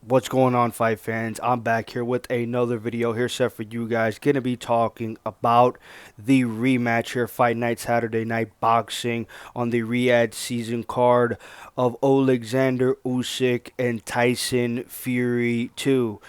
What's going on, fight fans? I'm back here with another video here set for you guys. Gonna be talking about the rematch here, Fight Night Saturday Night Boxing on the Riyadh season card of Alexander Usyk and Tyson Fury 2.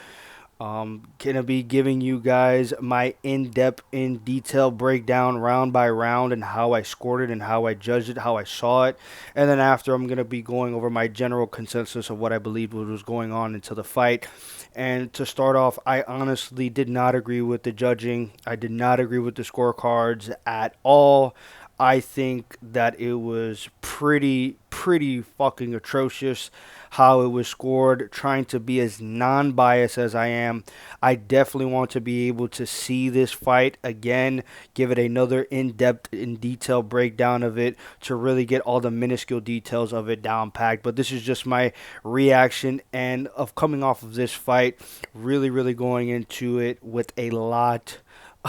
Gonna be giving you guys my in-depth, in detail breakdown round by round and how I scored it and how I judged it, how I saw it. And then after, I'm gonna be going over my general consensus of what I believed was going on into the fight. And to start off, I honestly did not agree with the judging. I did not agree with the scorecards at all. I think that it was pretty fucking atrocious how it was scored. Trying to be as non biased as I am, I definitely want to be able to see this fight again, give it another in depth, in detail breakdown of it to really get all the minuscule details of it down packed. But this is just my reaction and of coming off of this fight, really going into it with a lot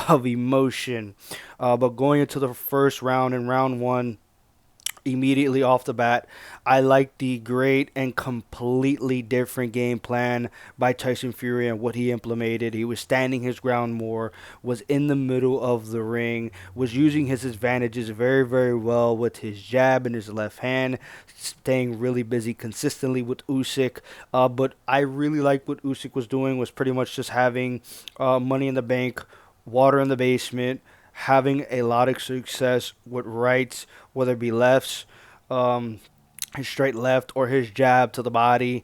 of emotion. But going into the first round in round one, immediately off the bat, I like the great and completely different game plan by Tyson Fury and what he implemented. He was standing his ground more, was in the middle of the ring, was using his advantages very well with his jab and his left hand, staying really busy consistently with Usyk. But I really like what Usyk was doing, was pretty much just having money in the bank, water in the basement, having a lot of success with rights, whether it be lefts, um, his straight left or his jab to the body.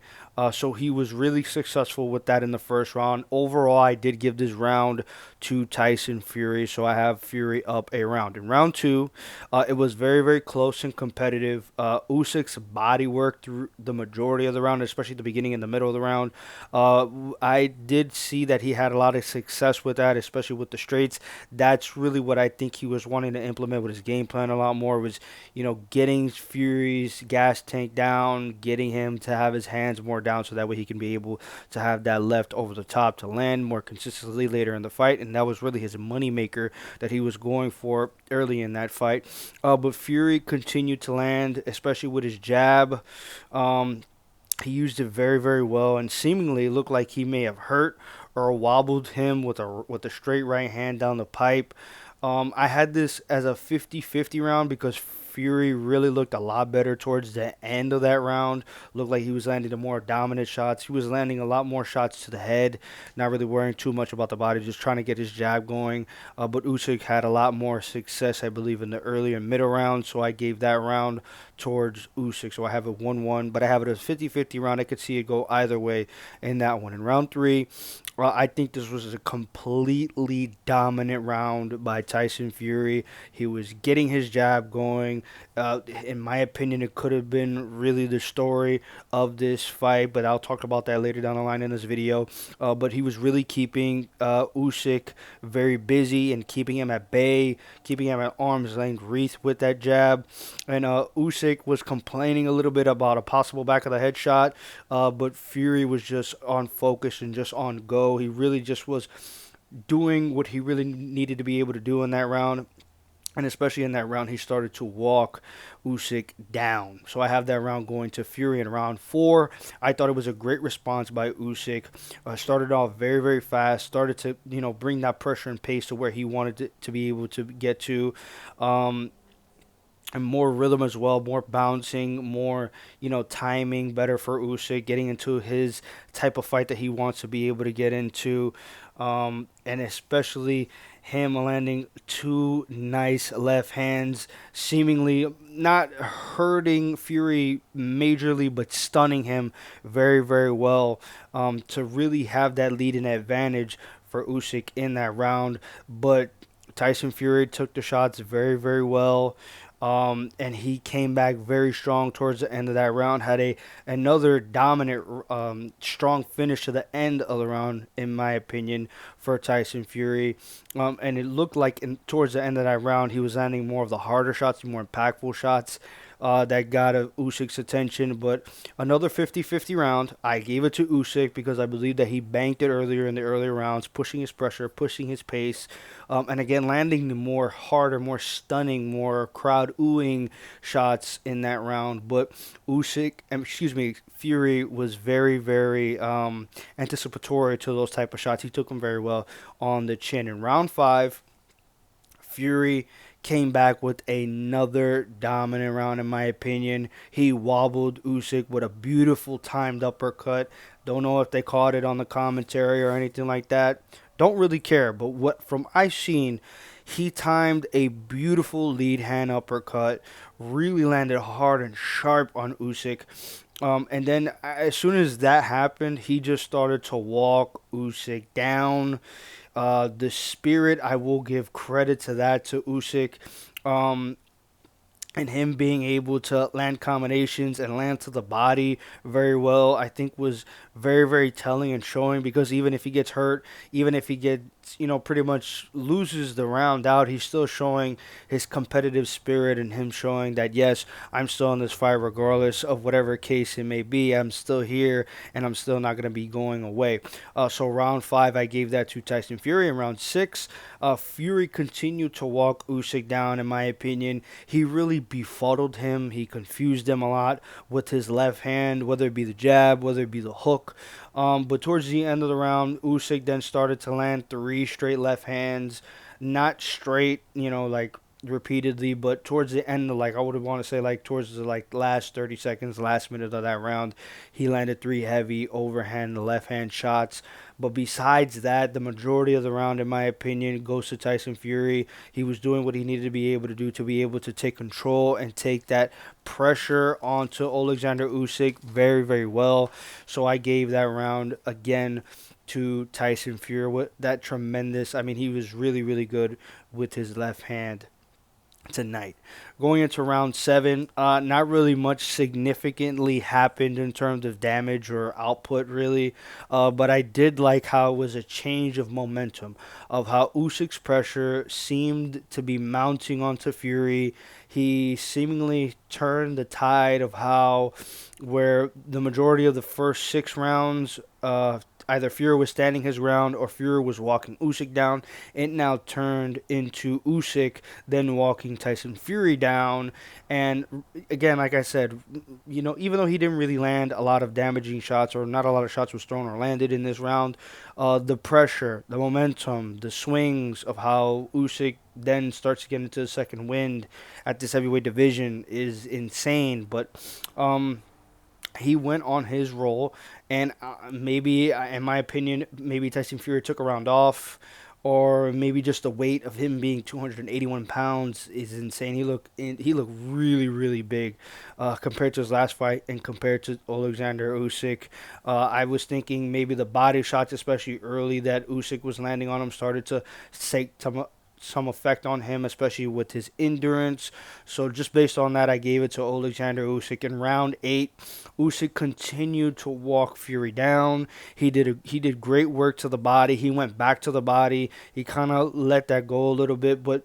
So he was really successful with that in the first round. Overall, I did give this round to Tyson Fury, so I have Fury up a round. In round two, it was very close and competitive. Usyk's body work through the majority of the round, especially the beginning and the middle of the round. I did see that he had a lot of success with that, especially with the straights. That's really what I think he was wanting to implement with his game plan a lot more, was, getting Fury's gas tank down, getting him to have his hands more down so that way he can be able to have that left over the top to land more consistently later in the fight. And that was really his moneymaker that he was going for early in that fight. But Fury continued to land, especially with his jab. He used it very well and seemingly looked like he may have hurt or wobbled him with a straight right hand down the pipe. I had this as a 50-50 round because Fury really looked a lot better towards the end of that round. Looked like he was landing the more dominant shots. He was landing a lot more shots to the head, not really worrying too much about the body, just trying to get his jab going. But Usyk had a lot more success, I believe, in the early and middle round, so I gave that round towards Usyk. So I have it 1-1, but I have it as 50-50 round. I could see it go either way in that one. In round three, I think this was a completely dominant round by Tyson Fury. He was getting his jab going. In my opinion, it could have been really the story of this fight, but I'll talk about that later down the line in this video. But he was really keeping Usyk very busy and keeping him at bay, keeping him at arm's length reach with that jab. And Usyk was complaining a little bit about a possible back of the head shot, but Fury was just on focus and just on go. He really just was doing what he really needed to be able to do in that round. And especially in that round, he started to walk Usyk down. So I have that round going to Fury in round four. I thought it was a great response by Usyk. Started off very fast. Started to, bring that pressure and pace to where he wanted to be able to get to. And more rhythm as well, more bouncing, more, timing, better for Usyk, getting into his type of fight that he wants to be able to get into. And especially him landing two nice left hands, seemingly not hurting Fury majorly, but stunning him very well, to really have that lead and advantage for Usyk in that round. But Tyson Fury took the shots very well. And he came back very strong towards the end of that round. Had another dominant, strong finish to the end of the round, in my opinion, for Tyson Fury. And it looked like towards the end of that round, he was landing more of the harder shots, more impactful shots. that got Usyk's attention. But another 50-50 round. I gave it to Usyk because I believe that he banked it earlier in the earlier rounds, pushing his pressure, pushing his pace, and again landing the more harder, more stunning, more crowd oohing shots in that round. But excuse me, Fury was very, very anticipatory to those type of shots. He took them very well on the chin. In round five, Fury came back with another dominant round, in my opinion. He wobbled Usyk with a beautiful timed uppercut. Don't know if they caught it on the commentary or anything like that. Don't really care, but what from I've seen, he timed a beautiful lead hand uppercut, really landed hard and sharp on Usyk. And then as soon as that happened, he just started to walk Usyk down. The spirit, I will give credit to that to Usyk. Um, and him being able to land combinations and land to the body very well, I think was very, very telling and showing because even if he gets hurt, even if he gets, pretty much loses the round out, he's still showing his competitive spirit and him showing that, yes, I'm still in this fight regardless of whatever case it may be. I'm still here and I'm still not going to be going away. So round five, I gave that to Tyson Fury. In round six, Fury continued to walk Usyk down, in my opinion. He really befuddled him. He confused him a lot with his left hand, whether it be the jab, whether it be the hook. But towards the end of the round, Usyk then started to land three straight left hands, not straight, like repeatedly, but towards the end of I would want to say towards the last 30 seconds, last minute of that round, he landed three heavy overhand left hand shots. But besides that, the majority of the round, in my opinion, goes to Tyson Fury. He was doing what he needed to be able to do to be able to take control and take that pressure onto Alexander Usyk very, very well. So I gave that round again to Tyson Fury with that tremendous. I mean, he was really, really good with his left hand tonight. Going into round seven, not really much significantly happened in terms of damage or output, really. But I did like how it was a change of momentum, of how Usyk's pressure seemed to be mounting onto Fury. He seemingly turned the tide of how, where the majority of the first six rounds, either Fury was standing his ground or Fury was walking Usyk down. It now turned into Usyk then walking Tyson Fury down. And again, like I said, even though he didn't really land a lot of damaging shots or not a lot of shots was thrown or landed in this round, the pressure, the momentum, the swings of how Usyk then starts to get into the second wind at this heavyweight division is insane. But he went on his roll, and maybe, in my opinion, maybe Tyson Fury took a round off, or maybe just the weight of him being 281 pounds is insane. He looked really, really big compared to his last fight and compared to Alexander Usyk. I was thinking maybe the body shots, especially early, that Usyk was landing on him, started to take some effect on him, especially with his endurance. So just based on that, I gave it to Alexander Usyk. In round eight, Usyk continued to walk Fury down. He did great work to the body. He went back to the body. He kind of let that go a little bit, but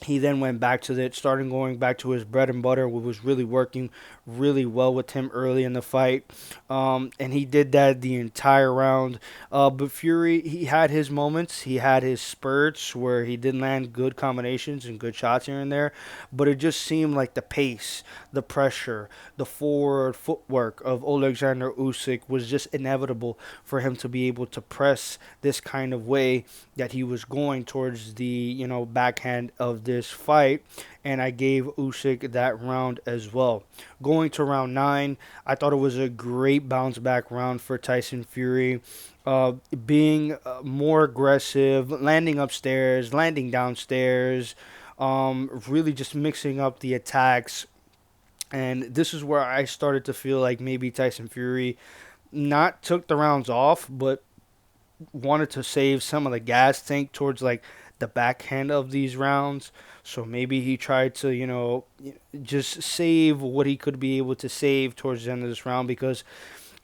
he then went back to it, starting going back to his bread and butter, which was really working really well with him early in the fight. And he did that the entire round. But Fury, he had his moments. He had his spurts where he did land good combinations and good shots here and there. But it just seemed like the pace, the pressure, the forward footwork of Alexander Usyk was just inevitable for him to be able to press this kind of way that he was going towards the backhand of this fight, and I gave Usyk that round as well. Going to round nine, I thought it was a great bounce back round for Tyson Fury. Being more aggressive, landing upstairs, landing downstairs, really just mixing up the attacks. And this is where I started to feel like maybe Tyson Fury not took the rounds off, but wanted to save some of the gas tank towards the backhand of these rounds. So maybe he tried to, just save what he could be able to save towards the end of this round because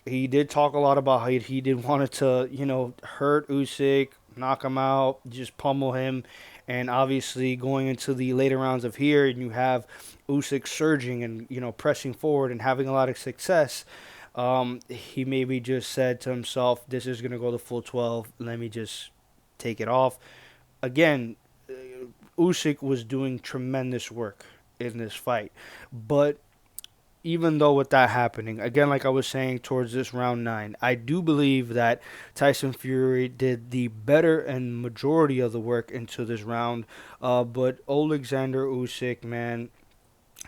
he did talk a lot about how he did wanted to, hurt Usyk, knock him out, just pummel him. And obviously, going into the later rounds of here, and you have Usyk surging and pressing forward and having a lot of success. He maybe just said to himself, "This is gonna go the full 12. Let me just take it off." Again, Usyk was doing tremendous work in this fight, but even though with that happening, again, like I was saying towards this round 9, I do believe that Tyson Fury did the better and majority of the work into this round. But Alexander Usyk, man,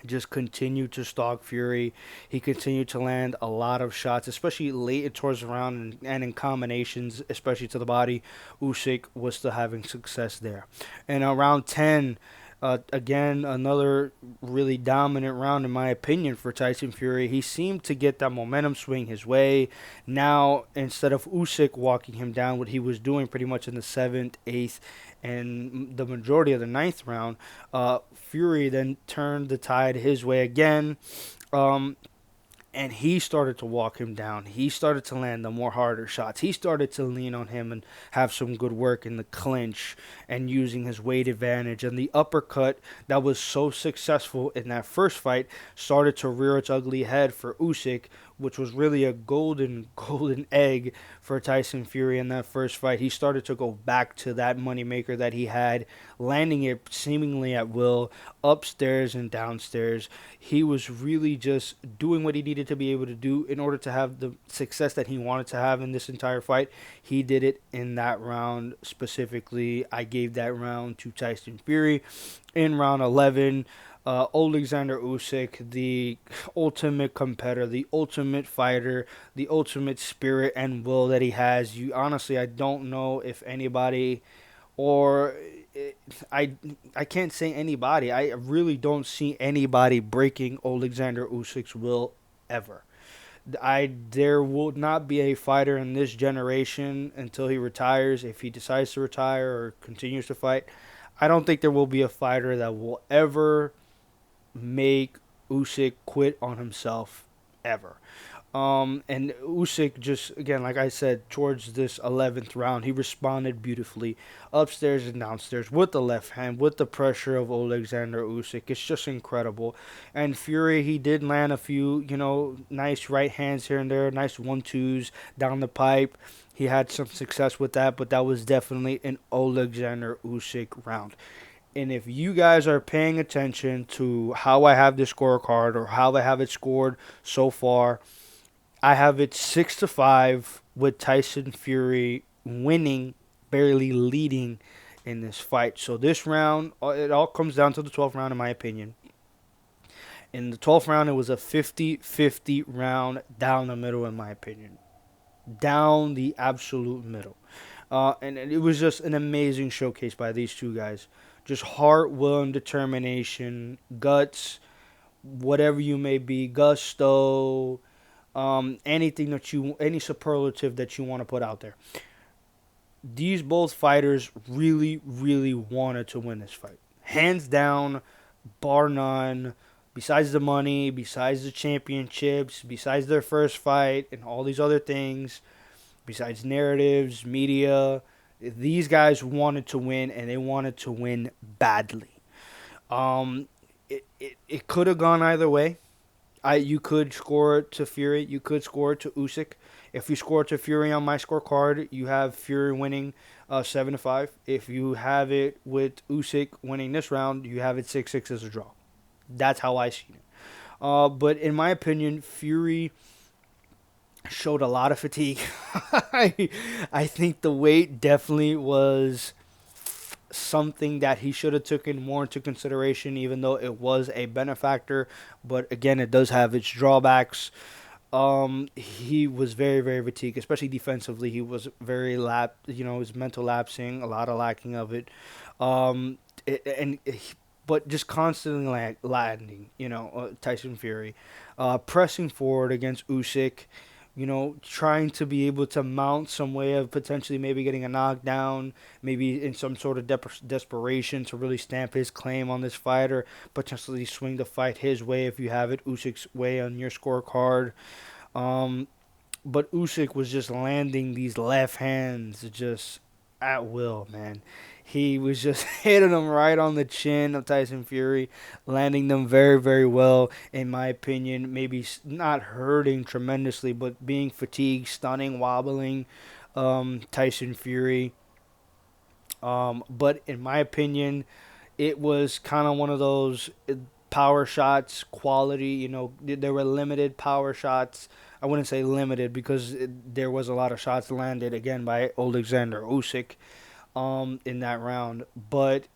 just continued to stalk Fury. He continued to land a lot of shots, especially late towards the round and in combinations, especially to the body. Usyk was still having success there. And around 10, again, another really dominant round, in my opinion, for Tyson Fury. He seemed to get that momentum swing his way. Now, instead of Usyk walking him down, what he was doing pretty much in the 7th, 8th, and the majority of the 9th round, Fury then turned the tide his way again. Um, and he started to walk him down. He started to land the more harder shots. He started to lean on him and have some good work in the clinch and using his weight advantage. And the uppercut that was so successful in that first fight started to rear its ugly head for Usyk, which was really a golden egg for Tyson Fury in that first fight. He started to go back to that moneymaker that he had, landing it seemingly at will, upstairs and downstairs. He was really just doing what he needed to be able to do in order to have the success that he wanted to have in this entire fight. He did it in that round specifically. I gave that round to Tyson Fury. In round 11, Alexander Usyk, the ultimate competitor, the ultimate fighter, the ultimate spirit and will that he has. You honestly, I don't know if anybody, or I I can't say anybody. I really don't see anybody breaking Alexander Usyk's will ever. There will not be a fighter in this generation until he retires, if he decides to retire or continues to fight. I don't think there will be a fighter that will ever make Usyk quit on himself ever. And Usyk just, again, like I said, towards this 11th round, he responded beautifully upstairs and downstairs with the left hand, with the pressure of Alexander Usyk. It's just incredible. And Fury, he did land a few, nice right hands here and there, nice 1-2s down the pipe. He had some success with that, but that was definitely an Alexander Usyk round. And if you guys are paying attention to how I have the scorecard or how I have it scored so far, I have it 6-5 with Tyson Fury winning, barely leading in this fight. So this round, it all comes down to the 12th round, in my opinion. In the 12th round, it was a 50-50 round down the middle, in my opinion. Down the absolute middle. And it was just an amazing showcase by these two guys. Just heart, will, and determination, guts, whatever you may be, gusto, anything that any superlative that you want to put out there. These both fighters really, really wanted to win this fight. Hands down, bar none. Besides the money, besides the championships, besides their first fight, and all these other things, besides narratives, media, these guys wanted to win, and they wanted to win badly. Um, it could have gone either way. You could score it to Fury. You could score it to Usyk. If you score it to Fury on my scorecard, you have Fury winning 7-5. If you have it with Usyk winning this round, you have it 6-6 as a draw. That's how I see it. But in my opinion, Fury showed a lot of fatigue. I think the weight definitely was something that he should have taken more into consideration, even though it was a benefactor. But again, it does have its drawbacks. He was very, very fatigued, especially defensively. He was very his mental lapsing, a lot of lacking of it. Um, but just constantly landing, Tyson Fury, pressing forward against Usyk, trying to be able to mount some way of potentially maybe getting a knockdown, maybe in some sort of desperation to really stamp his claim on this fight, or potentially swing the fight his way if you have it Usyk's way on your scorecard. Um, but Usyk was just landing these left hands just at will, man. He was just hitting them right on the chin of Tyson Fury, landing them very, very well, in my opinion. Maybe not hurting tremendously, but being fatigued, stunning, wobbling Tyson Fury. But in my opinion, it was kind of one of those power shots, quality. There were limited power shots. I wouldn't say limited because there was a lot of shots landed again by Alexander Usyk in that round. But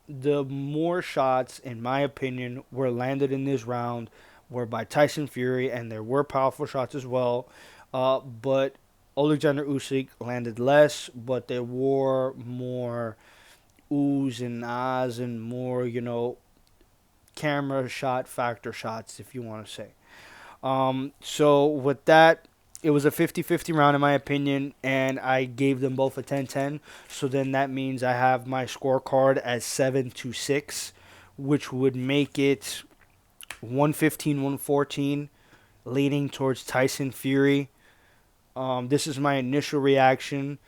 the more shots, in my opinion, were landed in this round were by Tyson Fury, and there were powerful shots as well. But Alexander Usyk landed less, but there were more oohs and ahs and more, camera shot factor shots, if you want to say. So with that, it was a 50-50 round in my opinion, and I gave them both a 10-10. So then that means I have my scorecard as 7-6, which would make it 115-114, leaning towards Tyson Fury. This is my initial reaction.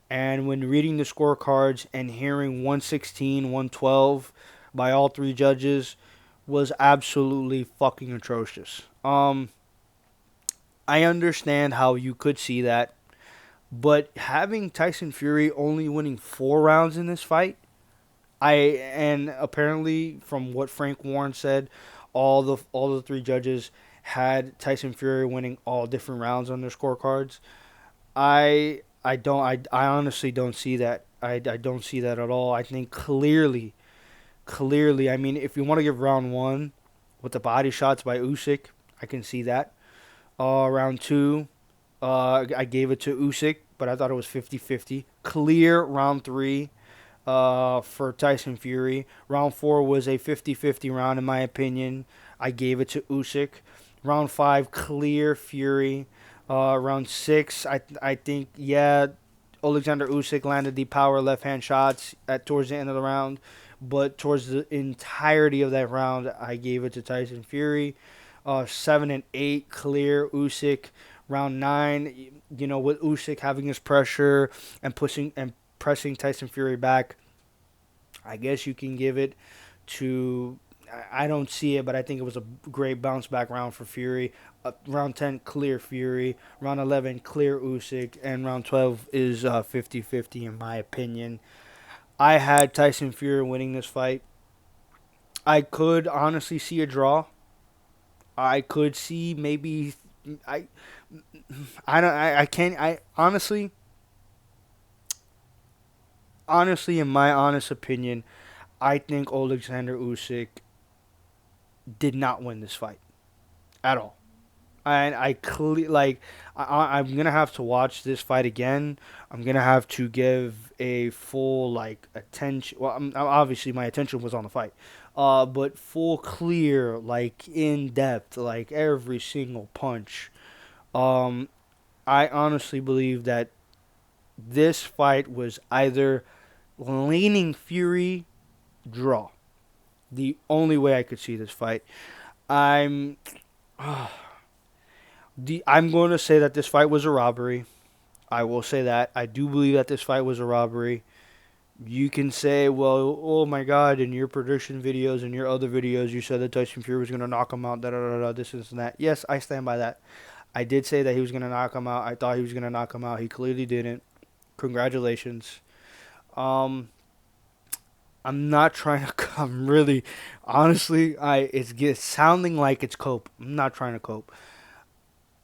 And when reading the scorecards and hearing 116, 112 by all three judges was absolutely fucking atrocious. I understand how you could see that, but having Tyson Fury only winning 4 rounds in this fight, and apparently from what Frank Warren said, all the three judges had Tyson Fury winning all different rounds on their scorecards. I honestly don't see that. I don't see that at all. I think clearly. I mean, if you want to give round one with the body shots by Usyk, I can see that. Round two, I gave it to Usyk, but I thought it was 50-50. Clear round three for Tyson Fury. Round four was a 50-50 round, in my opinion. I gave it to Usyk. Round five, clear Fury. Round six, I think, yeah, Alexander Usyk landed the power left hand shots towards the end of the round, but towards the entirety of that round, I gave it to Tyson Fury. 7 and 8, clear Usyk. Round nine, with Usyk having his pressure and pushing and pressing Tyson Fury back, I guess you can give it to. I don't see it, but I think it was a great bounce back round for Fury. Round 10, clear Fury. Round 11, clear Usyk. And round 12 is 50-50 in my opinion. I had Tyson Fury winning this fight. I could honestly see a draw. I could see maybe I I don't I can't I honestly in my honest opinion, I think Alexander Usyk did not win this fight at all. And I'm gonna have to watch this fight again. I'm gonna have to give a full like attention. Well, obviously my attention was on the fight, but full clear, like in depth, like every single punch. Um, I honestly believe that this fight was either leaning Fury draw. The only way I could see this fight. I'm I'm going to say that this fight was a robbery. I will say that. I do believe that this fight was a robbery. You can say, well, oh my God, in your prediction videos and your other videos, you said that Tyson Fury was going to knock him out, da da da da, this and that. Yes, I stand by that. I did say that he was going to knock him out. I thought he was going to knock him out. He clearly didn't. Congratulations. Um, I'm not trying to. I'm really, honestly, it's sounding like it's cope. I'm not trying to cope.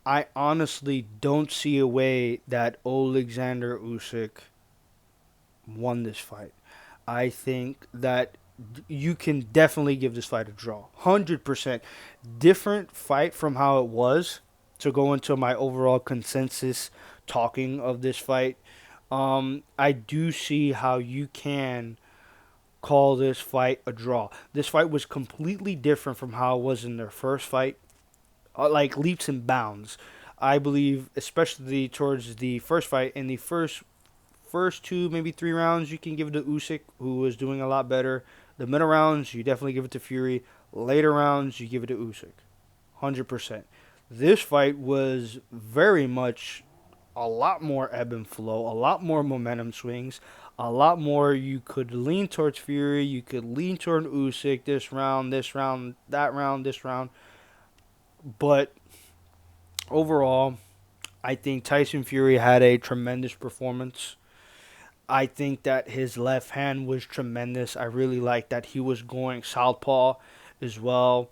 I honestly don't see a way that Alexander Usyk won this fight. I think that you can definitely give this fight a draw. 100%. Different fight from how it was. To go into my overall consensus talking of this fight, I do see how you can call this fight a draw. This fight was completely different from how it was in their first fight, like leaps and bounds. I believe, especially towards the first fight, in the first two, maybe 3 rounds, you can give it to Usyk, who was doing a lot better. The middle rounds, you definitely give it to Fury. Later rounds, you give it to Usyk, 100%. This fight was very much a lot more ebb and flow, a lot more momentum swings, a lot more. You could lean towards Fury, you could lean toward Usyk this round, that round, this round. But overall, I think Tyson Fury had a tremendous performance. I think that his left hand was tremendous. I really like that he was going southpaw as well.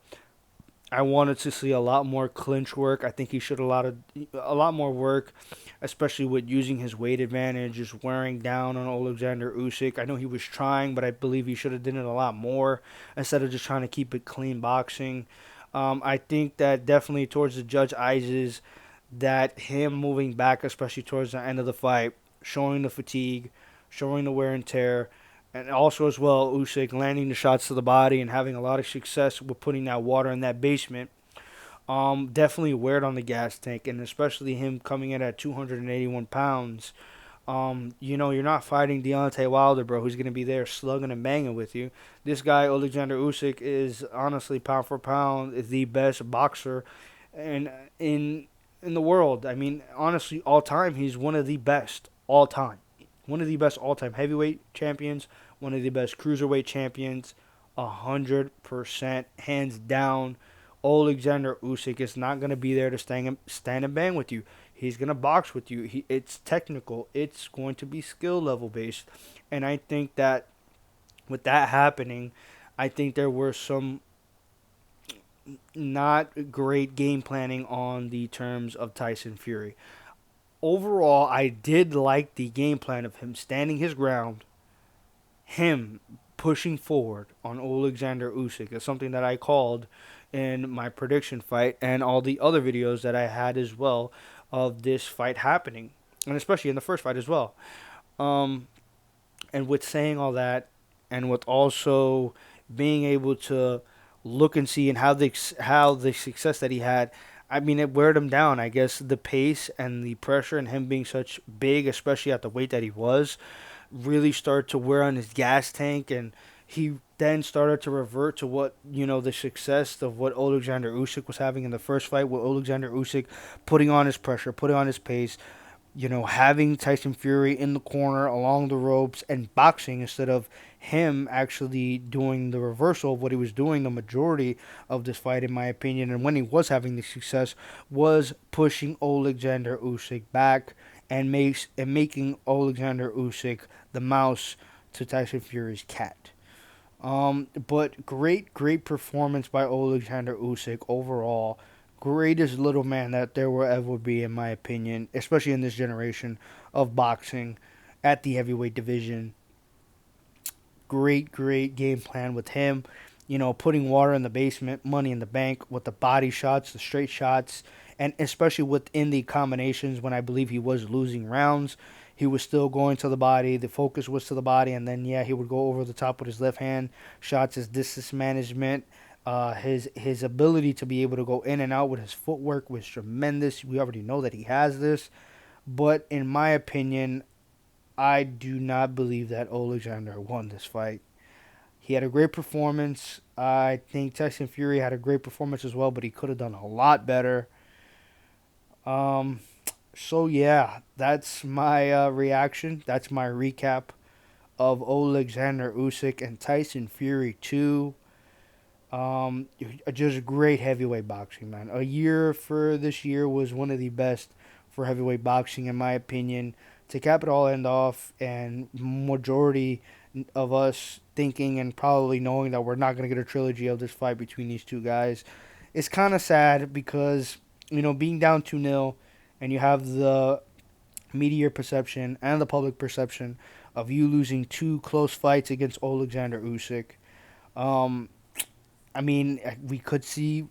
I wanted to see a lot more clinch work. I think he should a lot more work, especially with using his weight advantage, just wearing down on Alexander Usyk. I know he was trying, but I believe he should have done it a lot more instead of just trying to keep it clean boxing. I think that definitely towards the judge eyes that him moving back, especially towards the end of the fight, showing the fatigue, showing the wear and tear, and also as well Usyk landing the shots to the body and having a lot of success with putting that water in that basement. Definitely weared on the gas tank, and especially him coming in at 281 pounds. You're not fighting Deontay Wilder, bro, who's gonna be there slugging and banging with you. This guy, Alexander Usyk, is honestly pound for pound is the best boxer, and in the world. I mean, honestly, all time, he's one of the best all time. One of the best all time heavyweight champions. One of the best cruiserweight champions. 100% hands down. Alexander Usyk is not gonna be there to stand and bang with you. He's gonna box with you. It's technical. It's going to be skill level based, and I think that with that happening, I think there were some not great game planning on the terms of Tyson Fury. Overall, I did like the game plan of him standing his ground, him pushing forward on Alexander Usyk. It's something that I called in my prediction fight and all the other videos that I had as well of this fight happening, and especially in the first fight as well. Um, and with saying all that, and with also being able to look and see and how the success that he had, I mean, it weared him down. I guess the pace and the pressure and him being such big, especially at the weight that he was, really started to wear on his gas tank, and he then started to revert to what the success of what Alexander Usyk was having in the first fight, with Alexander Usyk putting on his pressure, putting on his pace, having Tyson Fury in the corner along the ropes and boxing instead of him actually doing the reversal of what he was doing the majority of this fight, in my opinion. And when he was having the success, was pushing Alexander Usyk back and making Alexander Usyk the mouse to Tyson Fury's cat. But great performance by Alexander Usyk overall. Greatest little man that there will ever be, in my opinion, especially in this generation of boxing at the heavyweight division. Great game plan with him. Putting water in the basement, money in the bank with the body shots, the straight shots, and especially within the combinations when I believe he was losing rounds. He was still going to the body. The focus was to the body, and then he would go over the top with his left hand shots. His distance management, his ability to be able to go in and out with his footwork was tremendous. We already know that he has this, but in my opinion, I do not believe that Alexander won this fight. He had a great performance. I think Tyson Fury had a great performance as well, but he could have done a lot better. Um, so yeah, that's my reaction. That's my recap of Alexander Usyk and Tyson Fury 2. Just great heavyweight boxing, man. A year for this year was one of the best for heavyweight boxing, in my opinion. To cap it all end off, and majority of us thinking and probably knowing that we're not going to get a trilogy of this fight between these two guys, it's kind of sad because, being down 2-0 and you have the media perception and the public perception of you losing two close fights against Alexander Usyk. Um, I mean, we could see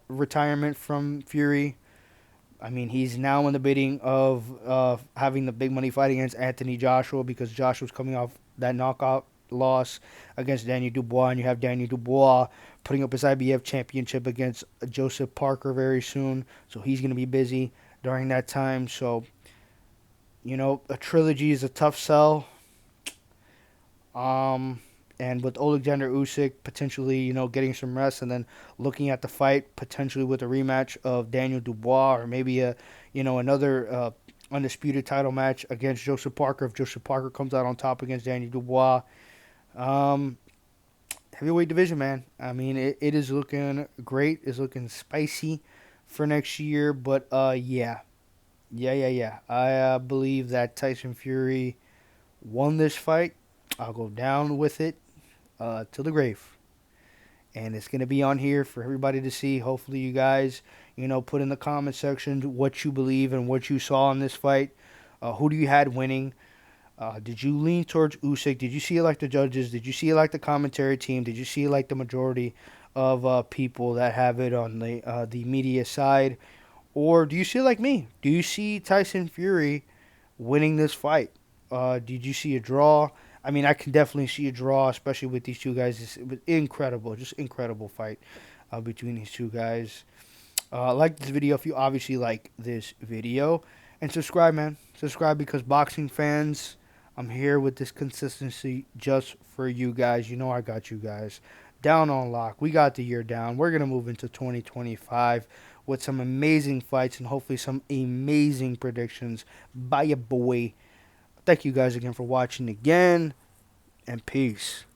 retirement from Fury. I mean, he's now in the bidding of having the big money fight against Anthony Joshua, because Joshua's coming off that knockout loss against Daniel Dubois, and you have Daniel Dubois putting up his IBF championship against Joseph Parker very soon, so he's going to be busy during that time. So, a trilogy is a tough sell. Um, and with Alexander Usyk potentially, getting some rest and then looking at the fight potentially with a rematch of Daniel Dubois, or maybe another undisputed title match against Joseph Parker. If Joseph Parker comes out on top against Danny Dubois, um, heavyweight division, man. I mean, it is looking great. It's looking spicy for next year. But yeah. I believe that Tyson Fury won this fight. I'll go down with it to the grave. And it's going to be on here for everybody to see. Hopefully, you guys, put in the comment section what you believe and what you saw in this fight. Who do you had winning? Did you lean towards Usyk? Did you see it like the judges? Did you see it like the commentary team? Did you see it like the majority of people that have it on the media side? Or do you see it like me? Do you see Tyson Fury winning this fight? Did you see a draw? I mean, I can definitely see a draw, especially with these two guys. It was incredible, just incredible fight between these two guys. Like this video if you obviously like this video, and subscribe, man. Subscribe because boxing fans, I'm here with this consistency just for you guys. You know I got you guys down on lock. We got the year down. We're gonna move into 2025 with some amazing fights and hopefully some amazing predictions by your boy. Thank you guys again for watching again, and peace.